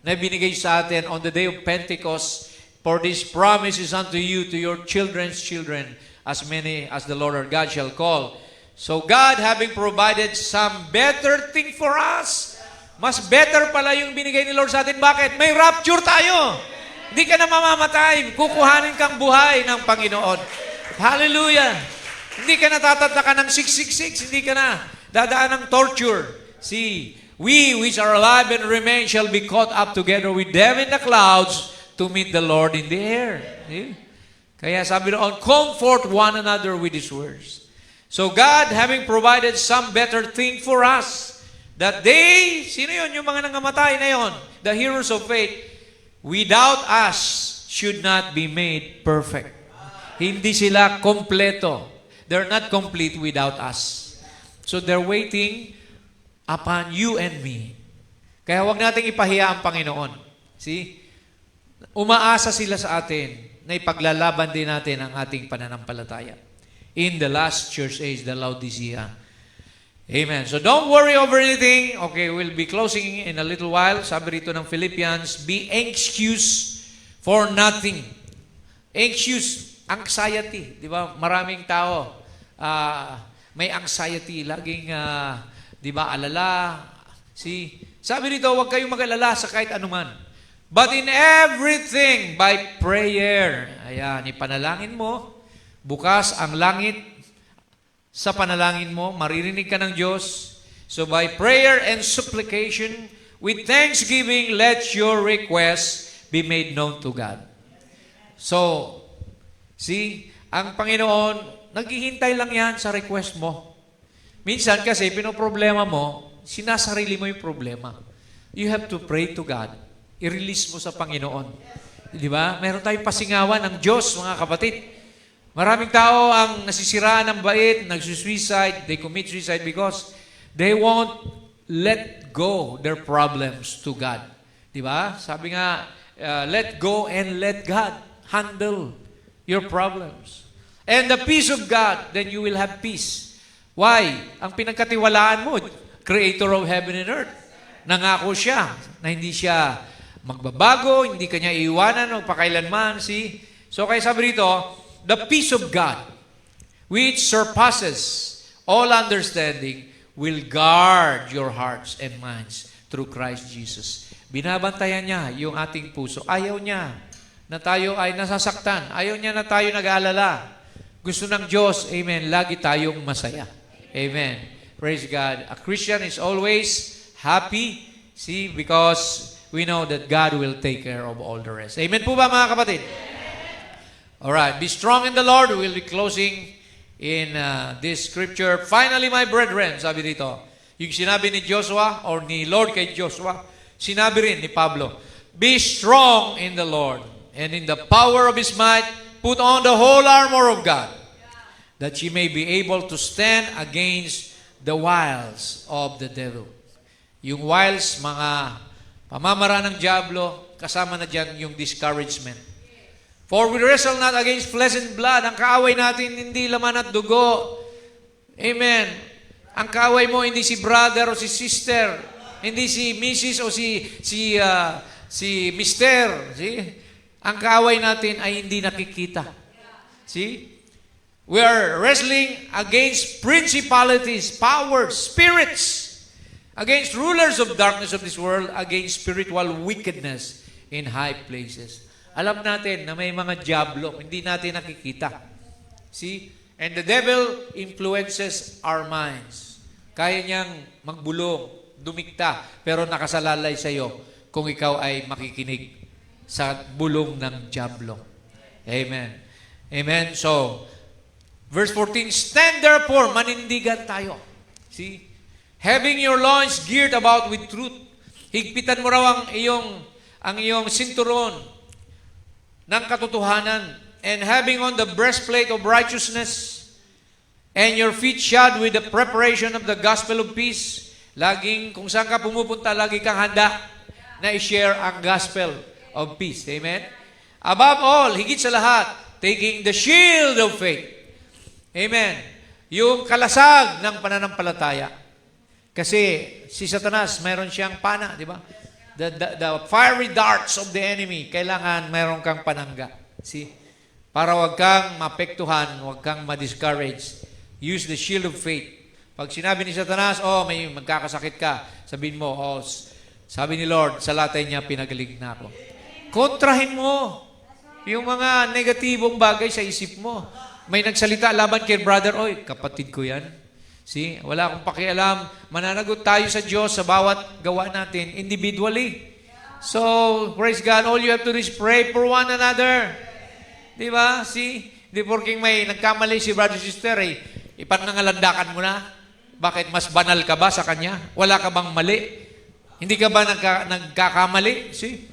na binigay sa atin on the day of Pentecost. For this promise is unto you, to your children's children, as many as the Lord our God shall call. So God, having provided some better thing for us, mas better pala yung binigay ni Lord sa atin. Bakit? May rapture tayo. Hindi ka na mamamatay. Kukuhanin kang buhay ng Panginoon. Hallelujah! Hindi ka na tatataka ng 666. Hindi ka na dadaan ng torture. See, we which are alive and remain shall be caught up together with them in the clouds to meet the Lord in the air. See? Kaya sabi noon, comfort one another with His words. So God, having provided some better thing for us, that they, sino yun? Yung mga nangamatay na yun, the heroes of faith, without us should not be made perfect. Hindi sila kompleto. They're not complete without us. So they're waiting upon you and me. Kaya wag nating ipahiya ang Panginoon. See? Umaasa sila sa atin na ipaglalaban din natin ang ating pananampalataya. In the last church age, the Laodicea. Amen. So don't worry over anything. Okay, we'll be closing in a little while. Sabi rito ng Philippians, be anxious for nothing. Anxious, anxiety. Di ba? Maraming tao may anxiety. Laging, di ba, alala. See? Sabi rito, huwag kayong mag-alala sa kahit anuman. But in everything, by prayer. Ayan, ipanalangin mo. Bukas ang langit sa panalangin mo, maririnig ka ng Diyos. So by prayer and supplication, with thanksgiving, let your requests be made known to God. So, see, ang Panginoon, naghihintay lang yan sa request mo. Minsan kasi, pinoproblema mo, sinasarili mo yung problema. You have to pray to God. I-release mo sa Panginoon. Di ba? Meron tayong pasingawan ng Diyos, mga kapatid. Maraming tao ang nasisiraan ng bait, nagsusuicide, they commit suicide because they won't let go their problems to God. Di ba? Sabi nga, let go and let God handle your problems. And the peace of God, then you will have peace. Why? Ang pinagkatiwalaan mo, Creator of heaven and earth. Nangako siya na hindi siya magbabago, hindi kanya iiwanan magpakailanman. See? So kaya sabi rito, the peace of God, which surpasses all understanding, will guard your hearts and minds through Christ Jesus. Binabantayan niya yung ating puso. Ayaw niya na tayo ay nasasaktan. Ayaw niya na tayo nag-aalala. Gusto ng Diyos, amen, lagi tayong masaya. Amen. Praise God. A Christian is always happy, see, because we know that God will take care of all the rest. Amen po ba, mga kapatid? Alright, be strong in the Lord. We'll be closing in this scripture. Finally, my brethren, sabi dito, yung sinabi ni Joshua or ni Lord kay Joshua, sinabi rin ni Pablo, be strong in the Lord and in the power of His might, put on the whole armor of God, that ye may be able to stand against the wiles of the devil. Yung wiles, mga pamamara ng diablo, kasama na dyan yung discouragement. For we wrestle not against flesh and blood. Ang kaaway natin hindi laman at dugo. Amen. Ang kaaway mo hindi si brother o si sister, hindi si Mrs. o si Mister. See? Ang kaaway natin ay hindi nakikita. See? We are wrestling against principalities, powers, spirits, against rulers of darkness of this world, against spiritual wickedness in high places. Alam natin na may mga diablo, hindi natin nakikita. See? And the devil influences our minds. Kaya niyang magbulong, dumikta, pero nakasalalay sa iyo kung ikaw ay makikinig sa bulong ng diablo. Amen. Amen. So, verse 14, stand therefore, manindigan tayo. See? Having your loins geared about with truth. Higpitan mo raw ang iyong sinturon ng katotohanan, and having on the breastplate of righteousness, and your feet shod with the preparation of the gospel of peace. Laging, kung saan ka pumupunta, lagi kang handa na i-share ang gospel of peace. Amen? Above all, higit sa lahat, taking the shield of faith. Amen. Yung kalasag ng pananampalataya. Kasi si Satanas, mayroon siyang pana, di ba? The fiery darts of the enemy, kailangan mayroon kang panangga. See? Para wag kang mapektuhan, wag kang ma-discourage. Use the shield of faith. Pag sinabi ni Satanas, may magkakasakit ka, sabihin mo, sabi ni Lord, sa latay niya, pinagaling na ako. Kontrahin mo yung mga negatibong bagay sa isip mo. May nagsalita laban kay brother, kapatid ko yan. See, wala akong pakialam. Mananagot tayo sa Diyos sa bawat gawa natin individually. So, praise God, all you have to do is pray for one another. Di ba? See, di porking may nagkamali si brother sister, ipanangalandakan mo na. Bakit? Mas banal ka ba sa kanya? Wala ka bang mali? Hindi ka ba nagkakamali? See?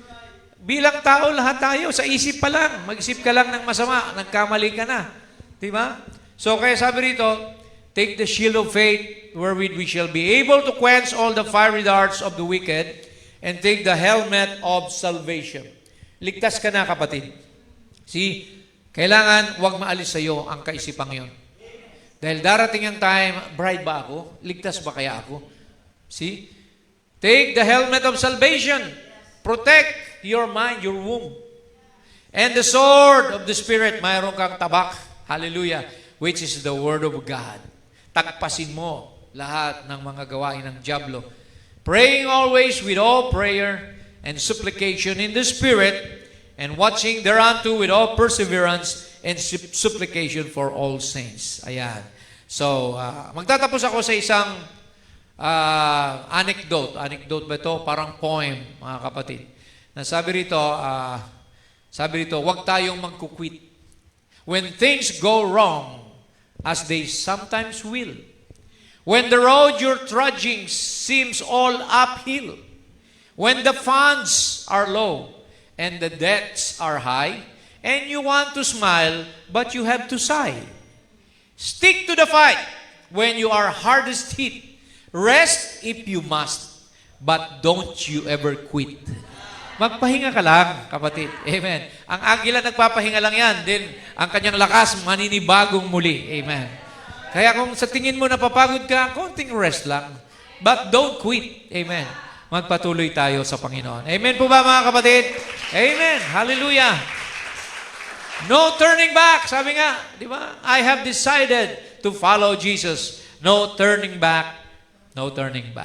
Bilang tao, lahat tayo, sa isip pa lang. Mag-isip ka lang ng masama, nagkamali ka na. Di ba? So, kaya sabi rito, take the shield of faith, wherewith we shall be able to quench all the fiery darts of the wicked, and take the helmet of salvation. Ligtas ka na, kapatid. See, kailangan wag maalis sa iyo ang kaisipang yon. Dahil darating ang time, bride ba ako? Ligtas ba kaya ako? See? Take the helmet of salvation. Protect your mind, your womb. And the sword of the Spirit, mayroon kang tabak. Hallelujah. Which is the Word of God. Tagpasin mo lahat ng mga gawain ng diablo. Praying always with all prayer and supplication in the Spirit, and watching thereunto with all perseverance and supplication for all saints. Ayan. So, magtatapos ako sa isang anecdote. Anecdote ba ito? Parang poem, mga kapatid. Na sabi rito, huwag tayong magkukwit. When things go wrong, as they sometimes will. When the road you're trudging seems all uphill. When the funds are low and the debts are high, and you want to smile, but you have to sigh. Stick to the fight when you are hardest hit. Rest if you must, but don't you ever quit. Magpahinga ka lang, kapatid. Amen. Ang agila nagpapahinga lang yan. Then, ang kanyang lakas, maninibagong muli. Amen. Kaya kung sa tingin mo napapagod ka, konting rest lang. But don't quit. Amen. Magpatuloy tayo sa Panginoon. Amen po ba, mga kapatid? Amen. Hallelujah. No turning back. Sabi nga, di ba? I have decided to follow Jesus. No turning back. No turning back.